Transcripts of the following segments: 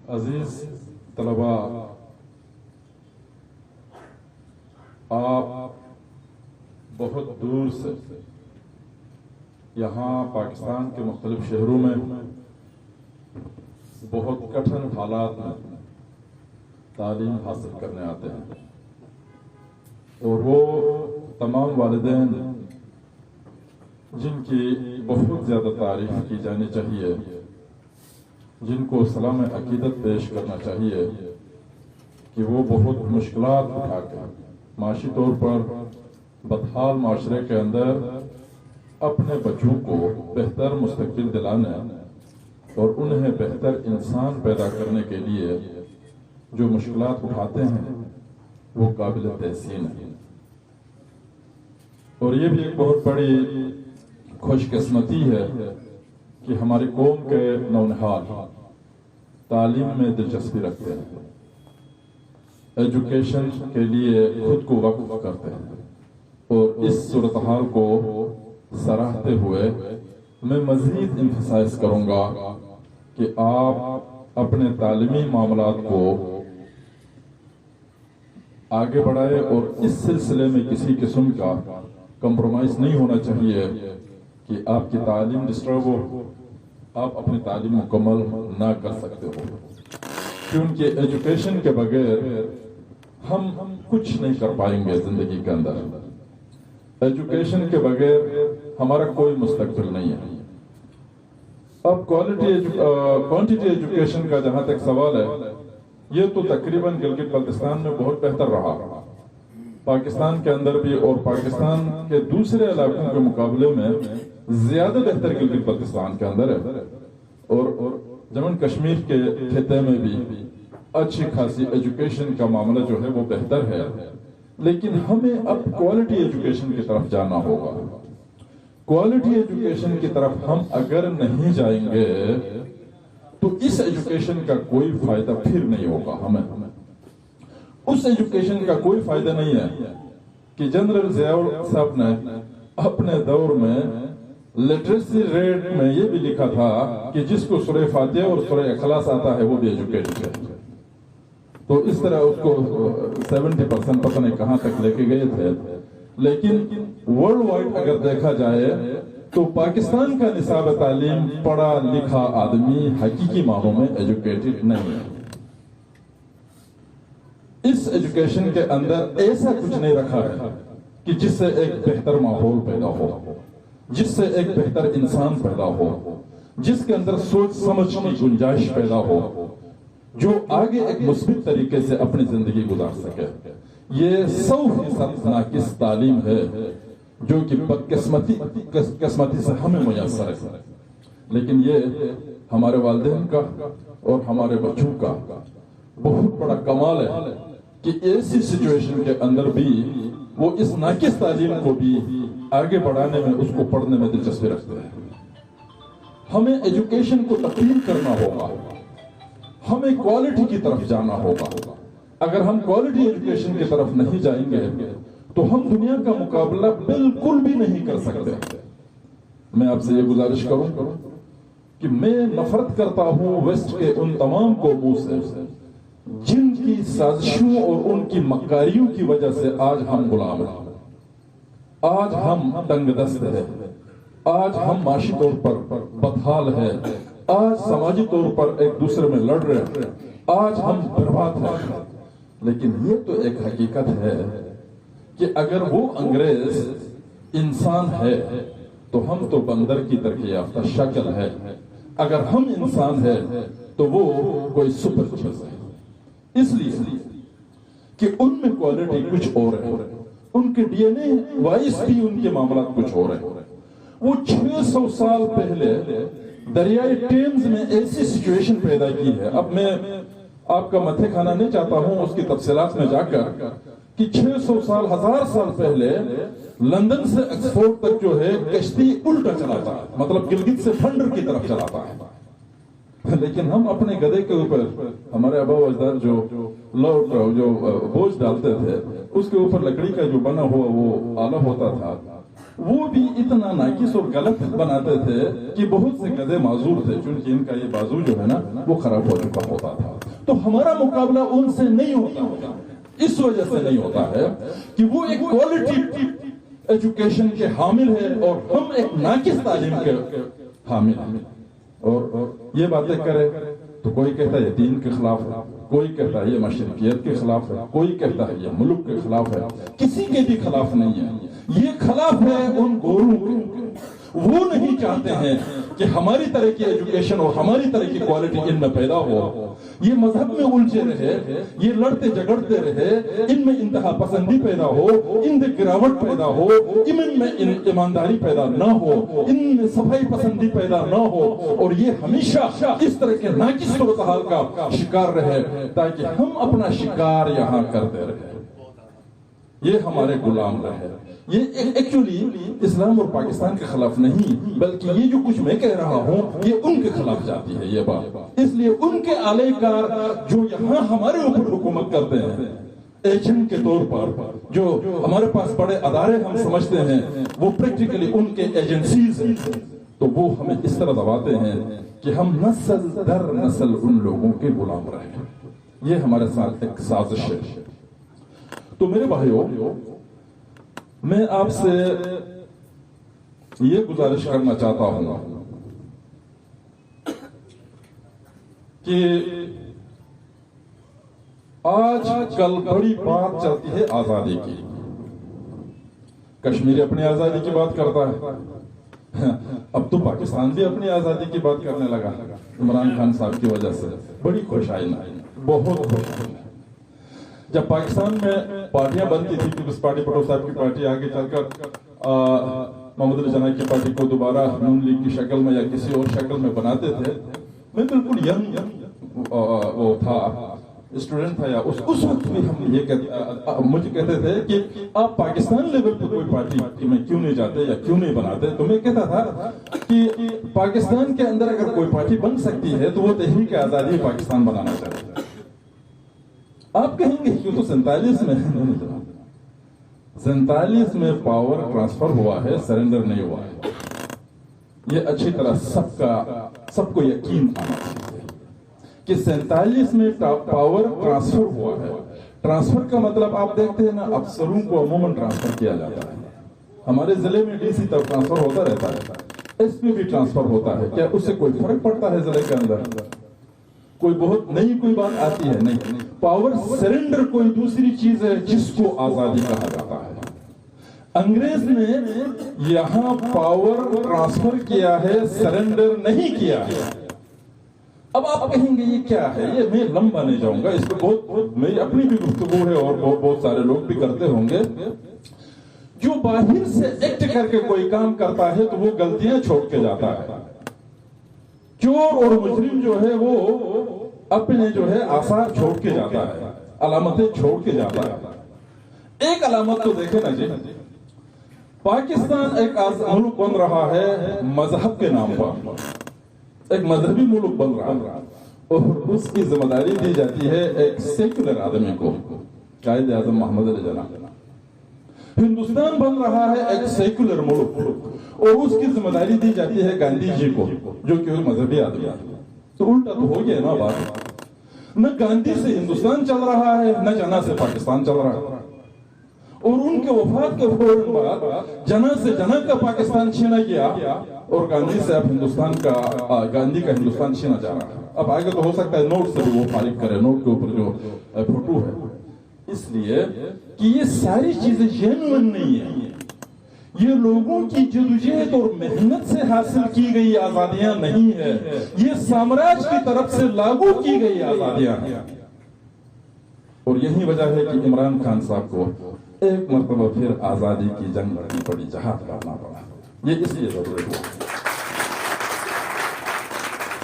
عزیز طلبا، آپ بہت دور سے یہاں پاکستان کے مختلف شہروں میں بہت کٹھن حالات میں تعلیم حاصل کرنے آتے ہیں، اور وہ تمام والدین جن کی بہت زیادہ تعریف کی جانی چاہیے، جن کو سلام عقیدت پیش کرنا چاہیے کہ وہ بہت مشکلات اٹھا کر معاشی طور پر بدحال معاشرے کے اندر اپنے بچوں کو بہتر مستقبل دلانے اور انہیں بہتر انسان پیدا کرنے کے لیے جو مشکلات اٹھاتے ہیں وہ قابل تحسین ہیں، اور یہ بھی ایک بہت بڑی خوش قسمتی ہے کہ ہماری قوم کے نونہال تعلیم میں دلچسپی رکھتے ہیں، ایجوکیشن کے لیے خود کو وقف کرتے ہیں، اور اس صورتحال کو سراہتے ہوئے میں مزید امفسائز کروں گا کہ آپ اپنے تعلیمی معاملات کو آگے بڑھائے اور اس سلسلے میں کسی قسم کا کمپرومائز نہیں ہونا چاہیے کہ آپ کی تعلیم ڈسٹرب ہو، آپ اپنی تعلیم مکمل نہ کر سکتے ہو، کیونکہ ایجوکیشن کے بغیر ہم کچھ نہیں کر پائیں گے زندگی کے اندر۔ ایجوکیشن کے بغیر ہمارا کوئی مستقبل نہیں ہے۔ اب کوانٹیٹی ایجوکیشن کا جہاں تک سوال ہے، یہ تو تقریباً گلگت بلتستان میں بہت بہتر رہا، پاکستان کے اندر بھی اور پاکستان کے دوسرے علاقوں کے مقابلے میں زیادہ بہتر گلگت بلتستان کے اندر ہے، اور جموں کشمیر کے خطے میں بھی اچھی خاصی ایجوکیشن کا معاملہ جو ہے وہ بہتر ہے، لیکن ہمیں اب کوالٹی ایجوکیشن کی طرف جانا ہوگا۔ کوالٹی ایجوکیشن کی طرف ہم اگر نہیں جائیں گے تو اس ایجوکیشن کا کوئی فائدہ پھر نہیں ہوگا۔ ہمیں اس ایجوکیشن کا کوئی فائدہ نہیں ہے کہ جنرل ضیاء صاحب نے اپنے دور میں لٹریسی ریٹ میں یہ بھی لکھا تھا کہ جس کو سورہ فاتحہ اور سورہ اخلاص آتا ہے وہ بھی ایجوکیٹڈ ہے، تو اس طرح اس کو 70% پتہ نہیں کہاں تک لے کے گئے تھے، لیکن ورلڈ وائڈ اگر دیکھا جائے تو پاکستان کا نصاب تعلیم پڑھا لکھا آدمی حقیقی معنوں میں ایجوکیٹڈ نہیں ہے۔ اس ایجوکیشن کے اندر ایسا کچھ نہیں رکھا ہے کہ جس سے ایک بہتر ماحول پیدا ہو، جس سے ایک بہتر انسان پیدا ہو، جس کے اندر سوچ سمجھ کی گنجائش پیدا ہو، جو آگے ایک مثبت طریقے سے اپنی زندگی گزار سکے۔ یہ 100% ناقص تعلیم ہے جو کہ بدقسمتی سے ہمیں میسر ہے، لیکن یہ ہمارے والدین کا اور ہمارے بچوں کا بہت بڑا کمال ہے کہ ایسی سچویشن کے اندر بھی وہ اس ناقص تعلیم کو بھی آگے بڑھانے میں، اس کو پڑھنے میں دلچسپی رکھتے ہیں۔ ہمیں ایجوکیشن کو تقسیم کرنا ہوگا، ہمیں کوالٹی کی طرف جانا ہوگا۔ اگر ہم کوالٹی ایجوکیشن کی طرف نہیں جائیں گے تو ہم دنیا کا مقابلہ بالکل بھی نہیں کر سکتے۔ میں آپ سے یہ گزارش کروں کہ میں نفرت کرتا ہوں ویسٹ کے ان تمام قوموں سے جن کی سازشوں اور ان کی مکاریوں کی وجہ سے آج ہم غلام ہیں، آج ہم تنگ دست ہیں، آج ہم معاشی طور پر بدحال ہیں، آج سماجی طور پر ایک دوسرے میں لڑ رہے ہیں، آج ہم برباد ہیں۔ لیکن یہ تو ایک حقیقت ہے کہ اگر وہ انگریز انسان ہے تو ہم تو بندر کی ترقی یافتہ شکل ہے، اگر ہم انسان ہے تو وہ کوئی سپر چیز ہے، اس لیے کہ ان میں کوالٹی کچھ اور ہے، ان کے ڈی این اے وائس بھی ان کے معاملات کچھ اور ہے۔ وہ 600 سال پہلے دریائے ٹیمز میں ایسی سچویشن پیدا کی ہے۔ اب میں آپ کا متھے کھانا نہیں چاہتا ہوں اس کی تفصیلات میں جا کر کہ 600 سال 1000 سال پہلے لندن سے ایکسفورڈ تک جو ہے کشتی الٹا چلاتا ہے، مطلب گلگت سے پھنڈر کی طرف چلاتا ہے، لیکن ہم اپنے گدھے کے اوپر، ہمارے آبا و اجداد جو بوجھ ڈالتے تھے اس کے اوپر لکڑی کا جو بنا ہوا وہ آلہ ہوتا تھا، وہ بھی اتنا ناقص اور غلط بناتے تھے کہ بہت سے گدھے معذور تھے، چونکہ ان کا یہ بازو جو ہے نا وہ خراب ہو چکا ہوتا تھا۔ تو ہمارا مقابلہ ان سے نہیں ہوتا. اس وجہ سے نہیں ہوتا ہے کہ وہ ایک کوالٹی ایجوکیشن کے حامل ہے اور ہم ایک ناقص تعلیم کے حامل ہیں. اور یہ باتیں کرے تو کوئی کہتا ہے یہ دین کے خلاف ہے, کوئی کہتا ہے یہ مشرقیت کے خلاف ہے, کوئی کہتا ہے یہ ملک کے خلاف ہے. کسی کے بھی خلاف نہیں ہے, یہ خلاف ہے ان گوروں کے. وہ نہیں چاہتے ہیں کہ ہماری طرح کی ایجوکیشن اور ہماری طرح کی کوالٹی ان میں پیدا ہو. یہ مذہب میں الجھے رہے, یہ لڑتے جھگڑتے رہے, ان میں انتہا پسندی پیدا ہو, ان میں گراوٹ پیدا ہو, ان میں ایمانداری پیدا نہ ہو, ان میں صفائی پسندی پیدا نہ ہو, اور یہ ہمیشہ اس طرح کے ناقص صورتحال کا شکار رہے تاکہ ہم اپنا شکار یہاں کرتے رہے. یہ ہمارے غلام رہے. یہ ایکچولی اسلام اور پاکستان کے خلاف نہیں, بلکہ یہ جو کچھ میں کہہ رہا ہوں یہ ان کے خلاف جاتی ہے یہ بات. اس لیے ان کے اعلی کار جو یہاں ہمارے اوپر حکومت کرتے ہیں ایجنٹ کے طور پر, جو ہمارے پاس بڑے ادارے ہم سمجھتے ہیں, وہ پریکٹیکلی ان کے ایجنسیز ہیں. تو وہ ہمیں اس طرح دباتے ہیں کہ ہم نسل در نسل ان لوگوں کے غلام رہیں. یہ ہمارے ساتھ ایک سازش ہے. تو میرے بھائیوں, میں آپ سے یہ گزارش کرنا چاہتا ہوں کہ آج کل بڑی بات چلتی ہے آزادی کی. کشمیر اپنی آزادی کی بات کرتا ہے, اب تو پاکستان بھی اپنی آزادی کی بات کرنے لگا عمران خان صاحب کی وجہ سے. بڑی خوشائی نہ, بہت خوشائی. جب پاکستان میں پارٹیاں بنتی تھی, پیپلز پارٹی بھٹو صاحب کی پارٹی آگے چل کر محمد علی جناح کی پارٹی کو دوبارہ نون لیگ کی شکل میں یا کسی اور شکل میں بناتے تھے, میں بالکل ینگ وہ تھا, اسٹوڈنٹ تھا, یا اس وقت بھی ہم یہ مجھے کہتے تھے کہ آپ پاکستان لیول پہ کوئی پارٹی میں کیوں نہیں جاتے یا کیوں نہیں بناتے. تو میں کہتا تھا کہ پاکستان کے اندر اگر کوئی پارٹی بن سکتی ہے تو وہ تحریک آزادی پاکستان بنانا چاہتے ہیں. آپ کہیں گے کیوں, تو 47 میں پاور ٹرانسفر ہوا ہے, سرنڈر نہیں ہوا ہے. یہ اچھی طرح سب کو یقین آنا چاہیے کہ 47 میں پاور ٹرانسفر ہوا ہے. ٹرانسفر کا مطلب آپ دیکھتے ہیں نا, افسروں کو عموماً ٹرانسفر کیا جاتا ہے. ہمارے ضلع میں ڈی سی تک ٹرانسفر ہوتا رہتا ہے, ایس پی بھی ٹرانسفر ہوتا ہے. کیا اس سے کوئی فرق پڑتا ہے ضلع کے اندر؟ کوئی بہت نئی کوئی بات آتی ہے؟ نہیں. پاور سرنڈر کوئی دوسری چیز ہے جس کو آزادی کہا جاتا ہے. انگریز نے یہاں پاور ٹرانسفر کیا ہے, سرنڈر نہیں کیا ہے. اب آپ کہیں گے یہ کیا ہے, یہ میں لمبا نہیں جاؤں گا, اس پہ بہت میری اپنی بھی گفتگو ہے اور بہت سارے لوگ بھی کرتے ہوں گے. جو باہر سے ایکٹ کر کے کوئی کام کرتا ہے تو وہ غلطیاں چھوڑ کے جاتا ہے. چور اور مجرم جو ہے وہ اپنے جو ہے آثار چھوڑ کے جاتا ہے, علامتیں چھوڑ کے جاتا ہے. ایک علامت تو دیکھیں نا جی, پاکستان ایک ملک بن رہا ہے مذہب کے نام پر, ایک مذہبی ملک بن رہا ہے, اور اس کی ذمہ داری دی جاتی ہے ایک سیکولر آدمی کو, قائد اعظم محمد علی جناح. ہندوستان بن رہا ہے ایک سیکولر ملک, اور اس کی ذمہ داری دی جاتی ہے گاندھی جی کو, جو کہ مذہبی آدمی. تو الٹا تو ہو گیا نا بات. نہ گاندھی سے ہندوستان چل رہا ہے, نہ جناح سے پاکستان چل رہا ہے. اور ان کے وفات کے فوراً بعد جناح سے جناح کا پاکستان چھینا گیا, اور گاندھی سے اب گاندھی کا ہندوستان چھینا جا رہا ہے. اب آگے تو ہو سکتا ہے نوٹ سے بھی وہ فارغ کرے, نوٹ کے اوپر جو فوٹو ہے. اس لیے کہ یہ ساری چیزیں جینوئن نہیں ہیں, یہ لوگوں کی جدوجہد اور محنت سے حاصل کی گئی آزادیاں نہیں ہے, یہ سامراج کی طرف سے لاگو کی گئی آزادیاں ہیں. اور یہی وجہ ہے کہ عمران خان صاحب کو ایک مرتبہ پھر آزادی کی جنگ لڑنی پڑی, جہاد کرنا پڑا. یہ اس لیے ضروری ہے.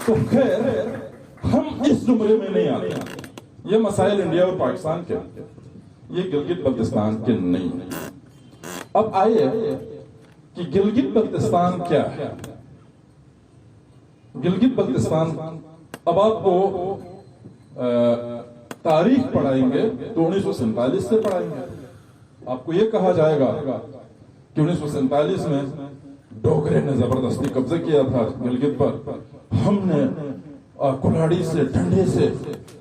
تو خیر ہم اس زمرے میں نہیں آتے. یہ مسائل انڈیا اور پاکستان کے, یہ گلگت بلتستان کے نہیں. اب آئیے کہ گلگت بلتستان کیا ہے. گلگت بلتستان, اب آپ کو تاریخ پڑھائیں گے تو 1947 سے پڑھائیں گے. آپ کو یہ کہا جائے گا کہ 1947 میں ڈوگرے نے زبردستی قبضہ کیا تھا گلگت پر, ہم نے کلاڑی سے ڈنڈے سے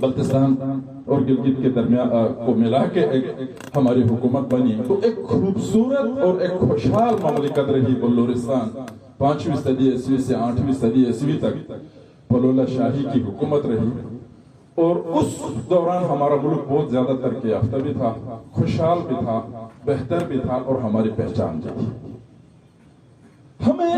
بلتستان اور گلگت کے درمیان کو ملا کے ایک ہماری حکومت بنی تو ایک خوبصورت اور ایک خوشحال مملکت رہی بلورستان. 5ویں صدی عیسوی سے 8ویں صدی عیسوی تک بلولا شاہی کی حکومت رہی اور اس دوران ہمارا ملک بہت زیادہ ترقی یافتہ بھی تھا, خوشحال بھی تھا, بہتر بھی تھا اور ہماری پہچان بھی تھی. ہمیں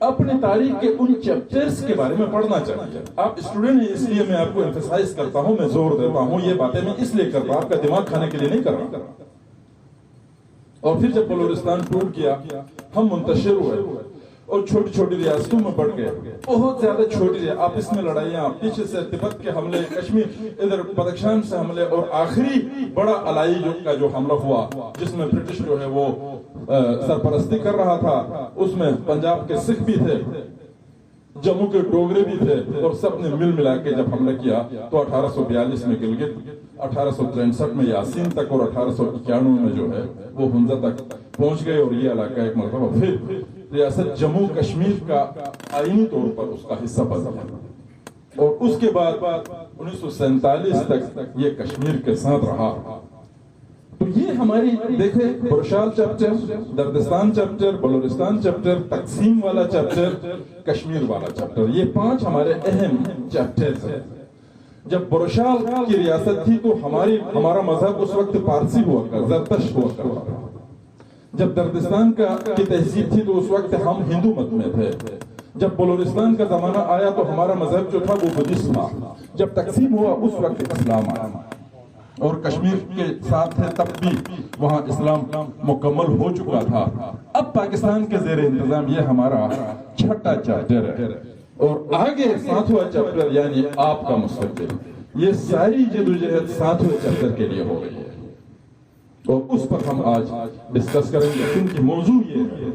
اپنے تاریخ کے ان چیپٹرز کے بارے میں پڑھنا چاہیے. آپ اسٹوڈنٹ ہیں اس لیے میں آپ کو ایمفیسائز کرتا ہوں, میں زور دیتا ہوں, یہ باتیں میں اس لیے کرتا ہوں, آپ کا دماغ کھانے کے لیے نہیں کر رہا. اور پھر جب بلورستان ٹوٹ گیا ہم منتشر ہوئے اور چھوٹی چھوٹی ریاستوں میں بڑھ گئے, بہت زیادہ چھوٹی آپس میں لڑائیاں, پیچھے سے تبت کے حملے, کشمیر ادھر بدخشان سے حملے, اور آخری بڑا الائی کا جو حملہ ہوا جس میں برٹش جو ہے وہ سرپرستی کر رہا تھا, اس میں پنجاب کے سکھ بھی تھے, جموں کے ڈوگرے بھی تھے, اور سب نے مل ملا کے جب حملہ کیا تو 1842 میں گلگت, 1863 میں یاسین تک اور 1891 میں جو ہے وہ ہنزا تک پہنچ گئے. اور یہ علاقہ ایک مرتبہ پھر ریاست جموں کشمیر کا آئینی طور پر اس کا حصہ بن گیا, اور اس کے بعد 1947 تک یہ کشمیر کے ساتھ رہا. تو یہ ہماری دیکھیں, بروشال چیپٹر, دردستان چیپٹر, بلورستان چیپٹر, تقسیم والا چیپٹر, کشمیر والا چیپٹر, یہ 5 ہمارے اہم چیپٹرز ہیں. جب بروشال کی ریاست تھی تو ہمارا مذہب اس وقت پارسی ہوا کرتا, زرتشت ہوا کرتا تھا. جب دردستان کی تہذیب تھی تو اس وقت ہم ہندو مت میں تھے. جب بلورستان کا زمانہ آیا تو ہمارا مذہب جو تھا وہ بدھسٹ تھا. جب تقسیم ہوا اس وقت اسلام آیا, اور کشمیر کے ساتھ تھے تب بھی وہاں اسلام مکمل ہو چکا تھا. اب پاکستان کے زیر انتظام یہ ہمارا 6واں چیپٹر ہے, اور آگے 7واں چیپٹر یعنی آپ کا مستقبل, یہ ساری جدوجہد 7ویں چیپٹر کے لیے ہو رہی ہے, اور اس پر ہم آج ڈسکس کریں گے. کیونکہ موضوع یہ ہے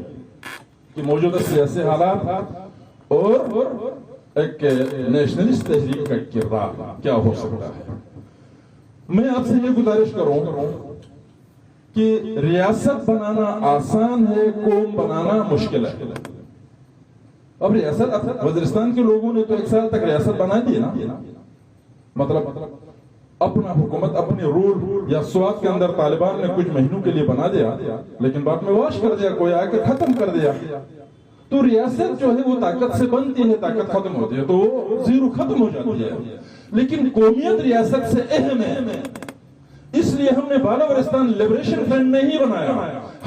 کہ موجودہ سیاسی حالات اور ایک نیشنلسٹ تحریک کا کردار کیا ہو سکتا ہے. میں آپ سے یہ گزارش کروں کہ ریاست بنانا آسان ہے, قوم بنانا مشکل ہے. اب ریاست, وزیرستان کے لوگوں نے تو 1 سال تک ریاست بنا دی نا, مطلب اپنا حکومت اپنے رول یا سوات کے اندر طالبان نے کچھ مہینوں کے لیے بنا دیا, لیکن بعد میں واش کر دیا, کوئی آ کے ختم کر دیا. تو ریاست جو ہے وہ طاقت سے بنتی ہے, طاقت ختم ہوتی ہے تو وہ زیرو ختم ہو جاتی ہے. لیکن قومیت ریاست سے اہم ہے, اس لیے ہم نے بالاورستان لبریشن فرنٹ نہیں بنایا,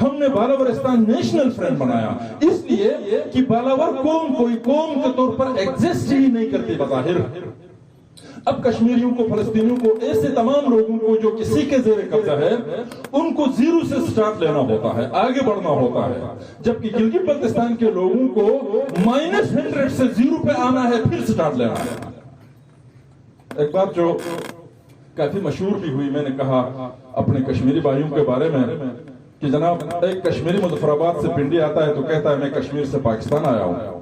ہم نے بالاورستان نیشنل فرنٹ بنایا. اس لیے کہ بالاور قوم کوئی قوم کے طور پر ایگزسٹ ہی نہیں کرتی بظاہر. اب کشمیریوں کو, فلسطینیوں کو, ایسے تمام لوگوں کو جو کسی کے زیر قبضہ ہے, ان کو زیرو سے سٹارٹ لینا ہوتا ہے, آگے بڑھنا ہوتا ہے. جبکہ گلگت بلتستان کے لوگوں کو -100 سے 0 پہ آنا ہے, پھر سٹارٹ لینا ہے. ایک بات جو کافی مشہور بھی ہوئی, میں نے کہا اپنے کشمیری بھائیوں کے بارے میں کہ جناب ایک کشمیری مظفر آباد سے پنڈی آتا ہے تو کہتا ہے میں کشمیر سے پاکستان آیا ہوں,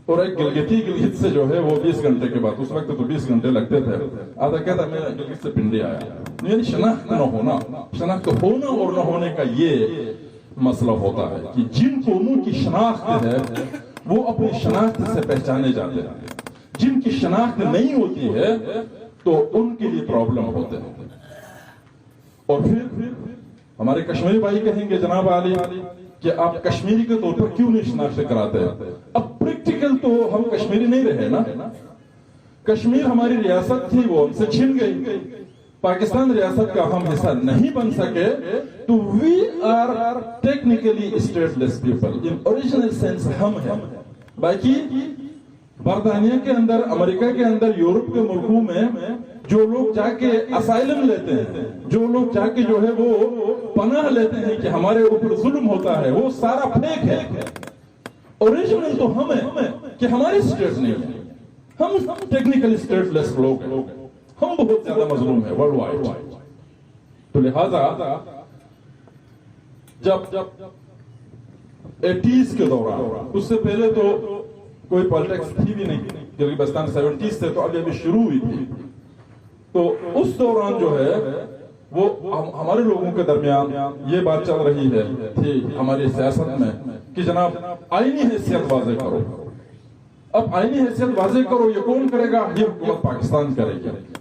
اور ایک گلگت سے جو ہے وہ 20 گھنٹے کے بعد, اس وقت تو 20 گھنٹے لگتے تھے, آتا کہتا ہے میں گلگت سے پنڈی آیا. یعنی شناخت نہ ہونا, شناخت ہونا اور نہ ہونے کا یہ مسئلہ ہوتا ہے کہ جن قوموں کی شناخت ہے وہ اپنی شناخت سے پہچانے جاتے ہیں, جن کی شناخت نہیں ہوتی ہے تو ان کے لیے پرابلم ہوتے ہیں. اور پھر ہمارے کشمیری بھائی کہیں گے جناب علی کہ آپ کشمیری کے طور پر کیوں نہیں شناخت کراتے ہیں. اب پریکٹیکل تو ہم کشمیری نہیں رہے نا, کشمیر ہماری ریاست تھی وہ ہم سے چھن گئی, پاکستان ریاست کا ہم حصہ نہیں بن سکے, تو we are technically stateless people, in original sense ہم ہیں. باقی برطانیہ کے اندر, امریکہ کے اندر, یورپ کے ملکوں میں جو لوگ جا کے اسائلم لیتے ہیں, جو لوگ جا کے جو ہے وہ پناہ لیتے ہیں کہ ہمارے اوپر ظلم ہوتا ہے, وہ سارا فیک ہے. اوریجنل تو ہم ہیں کہ ہماری اسٹیٹ نہیں ہے, ہم ٹیکنیکل اسٹیٹ لیس لوگ ہیں, ہم بہت زیادہ مظلوم ہیں ورلڈ وائڈ. تو لہذا جب 80s کے دوران, اس سے پہلے تو کوئی پالیٹکس تھی بھی نہیں, گلگت بلتستان 70s سے تو ابھی شروع ہوئی تھی, تو اس دوران جو ہے وہ ہمارے لوگوں کے درمیان یہ بات چل رہی ہے تھی ہماری سیاست میں کہ جناب آئینی حیثیت واضح کرو. اب آئینی حیثیت واضح کرو, یہ کون کرے گا؟ یہ حکومت پاکستان کرے گی.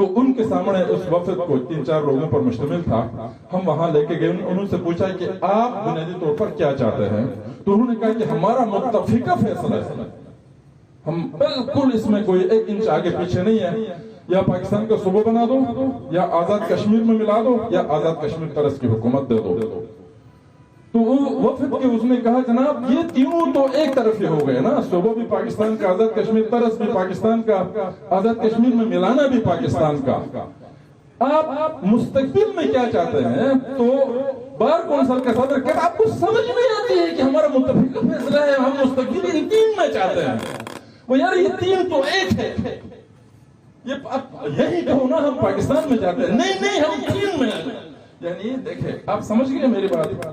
تو ان کے سامنے اس وفد کو 3-4 لوگوں پر مشتمل تھا، ہم وہاں لے کے گئے، انہوں سے پوچھا کہ آپ بنیادی طور پر کیا چاہتے ہیں؟ تو انہوں نے کہا کہ ہمارا متفقہ فیصلہ ہے، ہم بالکل اس میں کوئی 1 انچ آگے پیچھے نہیں ہے، یا پاکستان کا صوبہ بنا دو، یا آزاد کشمیر میں ملا دو، یا آزاد کشمیر طرز کی حکومت دے دو۔ تو وہ وفد کے اس نے کہا جناب یہ تینوں تو ایک طرف ہی ہو گئے نا، صوبہ بھی پاکستان کا، آزاد کشمیر طرز بھی پاکستان کا، آزاد کشمیر میں ملانا بھی پاکستان کا، آپ مستقبل میں کیا چاہتے ہیں؟ تو بار کونسل کا صدر کہا آپ کو سمجھ نہیں آتی ہے کہ ہمارا متفقہ فیصلہ ہے، ہم مستقبل ان 3 میں چاہتے ہیں۔ وہ یار یہ 3 تو ایک ہے، یہی کہو نا ہم پاکستان میں جاتے ہیں، نہیں ہم 3 میں، یعنی دیکھیں آپ سمجھ گئے میری بات۔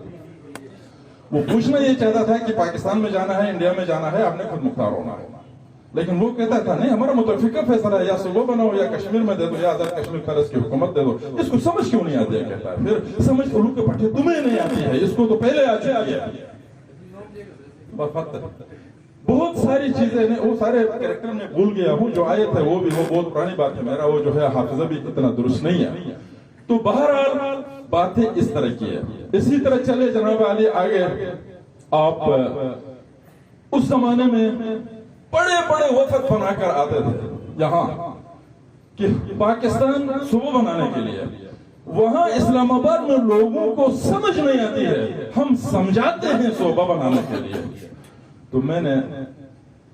وہ پوچھنا یہ چاہتا تھا کہ پاکستان میں جانا ہے، انڈیا میں جانا ہے، آپ نے خود مختار ہونا ہے، لیکن وہ کہتا تھا نہیں ہمارا متفقہ فیصلہ ہے، یا صوبہ بناؤ یا کشمیر میں دے دو یا آزاد کشمیر طرز کی حکومت دے دو۔ اس کو سمجھ کیوں نہیں آتی ہے کہتا ہے، پھر سمجھ علوم کے پٹھے تمہیں نہیں آتی ہے، اس کو تو پہلے آ چکی ہے۔ بہت ساری چیزیں وہ سارے کریکٹر میں بھول گیا ہوں جو آئے تھے، وہ بھی وہ بہت پرانی بات ہے، میرا وہ جو ہے حافظہ بھی اتنا درست نہیں ہے۔ تو بہرحال باتیں اس طرح کی ہے۔ اسی طرح چلے جناب علی آگے، آپ اس زمانے میں بڑے بڑے وفد بنا کر آتے تھے یہاں کہ پاکستان صوبہ بنانے کے لیے، وہاں اسلام آباد میں لوگوں کو سمجھ نہیں آتی ہے، ہم سمجھاتے ہیں صوبہ بنانے کے لیے۔ تو میں نے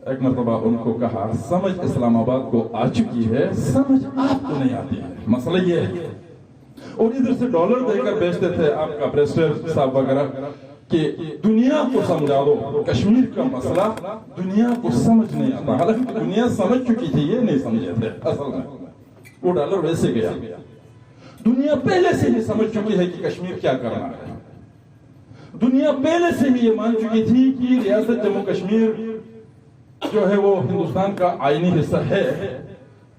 ایک مرتبہ ان کو کہا سمجھ اسلام آباد کو آ چکی ہے، سمجھ آپ کو نہیں آتی ہے، مسئلہ یہ ہے۔ اور ادھر سے ڈالر دے کر بیچتے تھے آپ کا پریسٹر صاحب وغیرہ کہ دنیا کو سمجھا دو کشمیر کا مسئلہ، دنیا کو سمجھ نہیں آتا، حالانکہ دنیا سمجھ چکی تھی، یہ نہیں سمجھے تھے اصل میں، وہ ڈالر ویسے گیا۔ دنیا پہلے سے ہی سمجھ چکی ہے کہ کشمیر کیا کرنا ہے، دنیا پہلے سے ہی یہ مان چکی تھی کہ ریاست جموں کشمیر جو ہے وہ ہندوستان کا آئینی حصہ ہے،